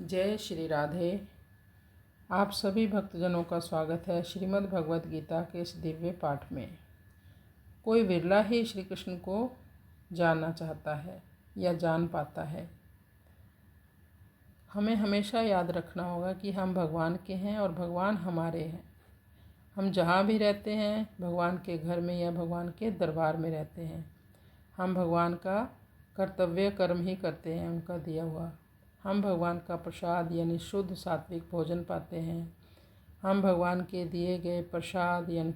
जय श्री राधे। आप सभी भक्तजनों का स्वागत है श्रीमद् भगवत गीता के इस दिव्य पाठ में। कोई विरला ही श्री कृष्ण को जानना चाहता है या जान पाता है। हमें हमेशा याद रखना होगा कि हम भगवान के हैं और भगवान हमारे हैं। हम जहाँ भी रहते हैं, भगवान के घर में या भगवान के दरबार में रहते हैं, हम भगवान का कर्तव्य कर्म ही करते हैं, उनका दिया हुआ। हम भगवान का प्रसाद यानी शुद्ध सात्विक भोजन पाते हैं। हम भगवान के दिए गए प्रसाद यानी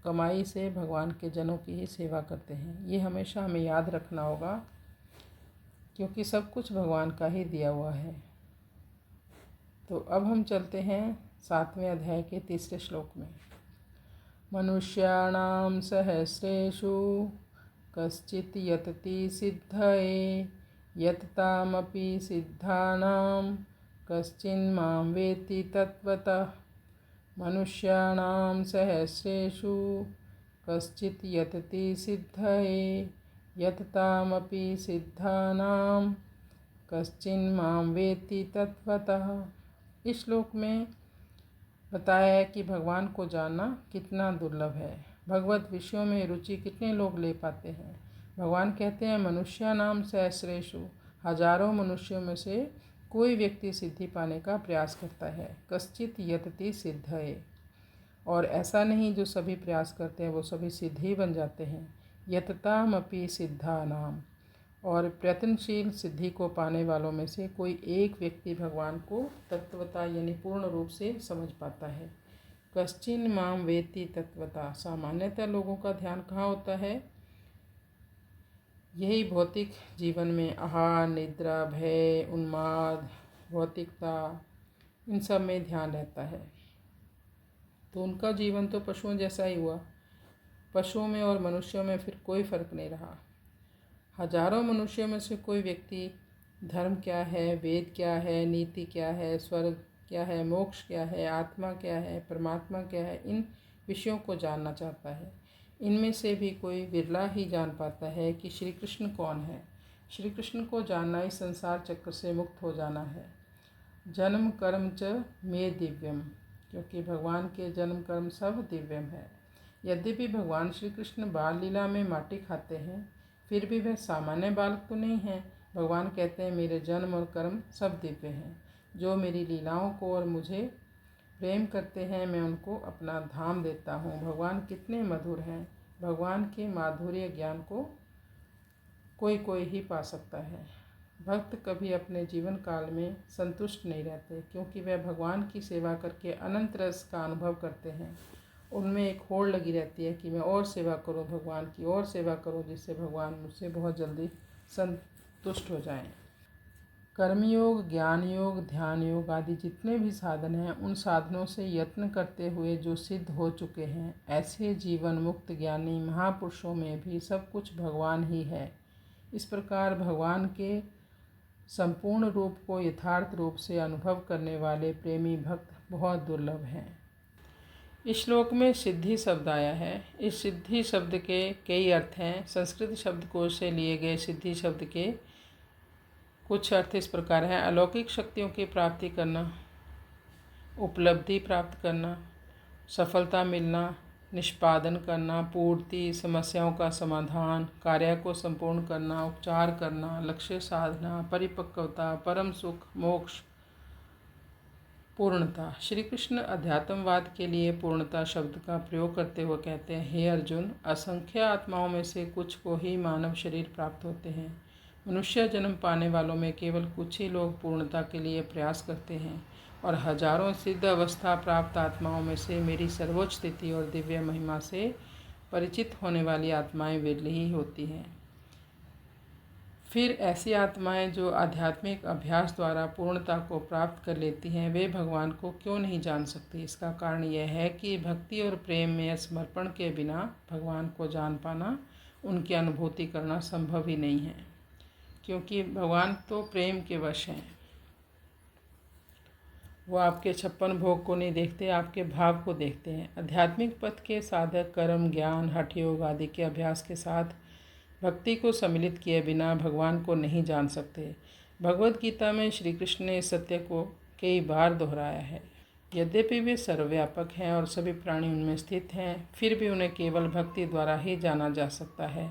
कमाई से भगवान के जनों की ही सेवा करते हैं। ये हमेशा हमें याद रखना होगा, क्योंकि सब कुछ भगवान का ही दिया हुआ है। तो अब हम चलते हैं 7वें अध्याय के 3 श्लोक में। मनुष्याणां सहस्रेषु कश्चित् यतति सिद्धये यततामपि सिद्धानां कश्चिन्मां वेत्ति तत्त्वतः। मनुष्याणां सहस्रेषु कश्चित् यतति सिद्धये यततामपि सिद्धानां कश्चिन्मां वेत्ति तत्त्वतः। इस श्लोक में बताया है कि भगवान को जानना कितना दुर्लभ है। भगवत विषयों में रुचि कितने लोग ले पाते हैं। भगवान कहते हैं मनुष्यानाम सहस्रेषु, हजारों मनुष्यों में से कोई व्यक्ति सिद्धि पाने का प्रयास करता है। कश्चित् यतति सिद्धये, और ऐसा नहीं जो सभी प्रयास करते हैं वो सभी सिद्ध ही बन जाते हैं। यततामपि सिद्धानाम, और प्रयत्नशील सिद्धि को पाने वालों में से कोई एक व्यक्ति भगवान को तत्वता यानी पूर्ण रूप से समझ पाता है। कश्चिन माम वेत्ति तत्वता, सामान्यतः लोगों का ध्यान कहाँ होता है? यही भौतिक जीवन में आहार, निद्रा, भय, उन्माद, भौतिकता, इन सब में ध्यान रहता है। तो उनका जीवन तो पशुओं जैसा ही हुआ। पशुओं में और मनुष्यों में फिर कोई फर्क नहीं रहा। हजारों मनुष्यों में से कोई व्यक्ति धर्म क्या है, वेद क्या है, नीति क्या है, स्वर्ग क्या है, मोक्ष क्या है, आत्मा क्या है, परमात्मा क्या है, इन विषयों को जानना चाहता है। इनमें से भी कोई विरला ही जान पाता है कि श्री कृष्ण कौन है। श्री कृष्ण को जानना इस संसार चक्र से मुक्त हो जाना है। जन्म कर्म च मे दिव्यम, क्योंकि भगवान के जन्म कर्म सब दिव्यम है। यद्यपि भगवान श्री कृष्ण बाल लीला में माटी खाते हैं, फिर भी वह सामान्य बालक तो नहीं है। भगवान कहते हैं मेरे जन्म और कर्म सब दिव्य हैं। जो मेरी लीलाओं को और मुझे प्रेम करते हैं, मैं उनको अपना धाम देता हूँ। भगवान कितने मधुर हैं। भगवान के माधुर्य ज्ञान को कोई कोई ही पा सकता है। भक्त कभी अपने जीवन काल में संतुष्ट नहीं रहते, क्योंकि वह भगवान की सेवा करके अनंत रस का अनुभव करते हैं। उनमें एक होड़ लगी रहती है कि मैं और सेवा करूं, भगवान की और सेवा करूं, जिससे भगवान मुझसे बहुत जल्दी संतुष्ट हो जाएं। कर्मयोग, ज्ञान योग, ध्यान योग आदि जितने भी साधन हैं, उन साधनों से यत्न करते हुए जो सिद्ध हो चुके हैं, ऐसे जीवन मुक्त ज्ञानी महापुरुषों में भी सब कुछ भगवान ही है। इस प्रकार भगवान के संपूर्ण रूप को यथार्थ रूप से अनुभव करने वाले प्रेमी भक्त बहुत दुर्लभ हैं। इस श्लोक में सिद्धि शब्द आया है। इस सिद्धि शब्द के कई अर्थ हैं। संस्कृत शब्दकोश से लिए गए सिद्धि शब्द के कुछ अर्थ इस प्रकार हैं: अलौकिक शक्तियों की प्राप्ति करना, उपलब्धि प्राप्त करना, सफलता मिलना, निष्पादन करना, पूर्ति, समस्याओं का समाधान, कार्य को संपूर्ण करना, उपचार करना, लक्ष्य साधना, परिपक्वता, परम सुख, मोक्ष, पूर्णता। श्री कृष्ण अध्यात्मवाद के लिए पूर्णता शब्द का प्रयोग करते हुए कहते हैं, हे अर्जुन, असंख्य आत्माओं में से कुछ को ही मानव शरीर प्राप्त होते हैं। मनुष्य जन्म पाने वालों में केवल कुछ ही लोग पूर्णता के लिए प्रयास करते हैं, और हजारों सिद्ध अवस्था प्राप्त आत्माओं में से मेरी सर्वोच्च स्थिति और दिव्य महिमा से परिचित होने वाली आत्माएं विरली ही होती हैं। फिर ऐसी आत्माएं जो आध्यात्मिक अभ्यास द्वारा पूर्णता को प्राप्त कर लेती हैं, वे भगवान को क्यों नहीं जान सकती? इसका कारण यह है कि भक्ति और प्रेम में समर्पण के बिना भगवान को जान पाना, उनकी अनुभूति करना संभव ही नहीं है, क्योंकि भगवान तो प्रेम के वश हैं। वो आपके 56 भोग को नहीं देखते, आपके भाव को देखते हैं। आध्यात्मिक पथ के साधक कर्म, ज्ञान, हठ योग आदि के अभ्यास के साथ भक्ति को सम्मिलित किए बिना भगवान को नहीं जान सकते। भगवद गीता में श्री कृष्ण ने इस सत्य को कई बार दोहराया है। यद्यपि वे सर्वव्यापक हैं और सभी प्राणी उनमें स्थित हैं, फिर भी उन्हें केवल भक्ति द्वारा ही जाना जा सकता है।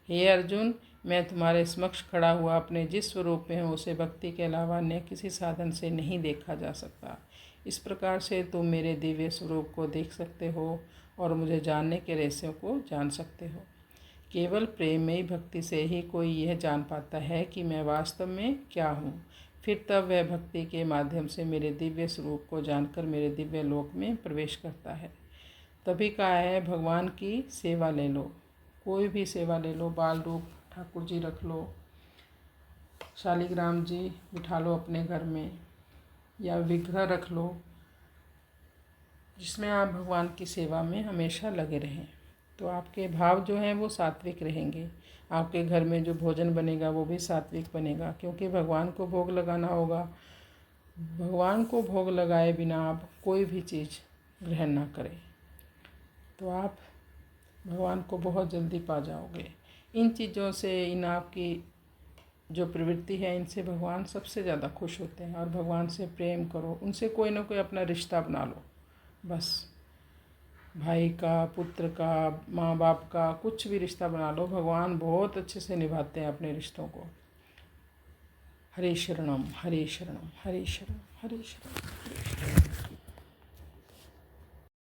हे अर्जुन, मैं तुम्हारे समक्ष खड़ा हुआ अपने जिस स्वरूप में हूँ उसे भक्ति के अलावा अन्य किसी साधन से नहीं देखा जा सकता। इस प्रकार से तुम मेरे दिव्य स्वरूप को देख सकते हो और मुझे जानने के रहस्यों को जान सकते हो। केवल प्रेममयी भक्ति से ही कोई यह जान पाता है कि मैं वास्तव में क्या हूँ। फिर तब वह भक्ति के माध्यम से मेरे दिव्य स्वरूप को जानकर मेरे दिव्य लोक में प्रवेश करता है। तभी कहा है, भगवान की सेवा ले लो। कोई भी सेवा ले लो, बाल रूप ठाकुर जी रख लो, शालिग्राम जी बिठा लो अपने घर में, या विग्रह रख लो जिसमें आप भगवान की सेवा में हमेशा लगे रहें। तो आपके भाव जो हैं वो सात्विक रहेंगे। आपके घर में जो भोजन बनेगा वो भी सात्विक बनेगा, क्योंकि भगवान को भोग लगाना होगा। भगवान को भोग लगाए बिना आप कोई भी चीज़ ग्रहण ना करें, तो आप भगवान को बहुत जल्दी पा जाओगे। इन चीज़ों से, इन आपकी जो प्रवृत्ति है, इनसे भगवान सबसे ज़्यादा खुश होते हैं। और भगवान से प्रेम करो, उनसे कोई ना कोई अपना रिश्ता बना लो। बस भाई का, पुत्र का, माँ बाप का, कुछ भी रिश्ता बना लो, भगवान बहुत अच्छे से निभाते हैं अपने रिश्तों को। हरे शरणम हरे शरणम हरे शरणम हरे शरणम हरे शरणम।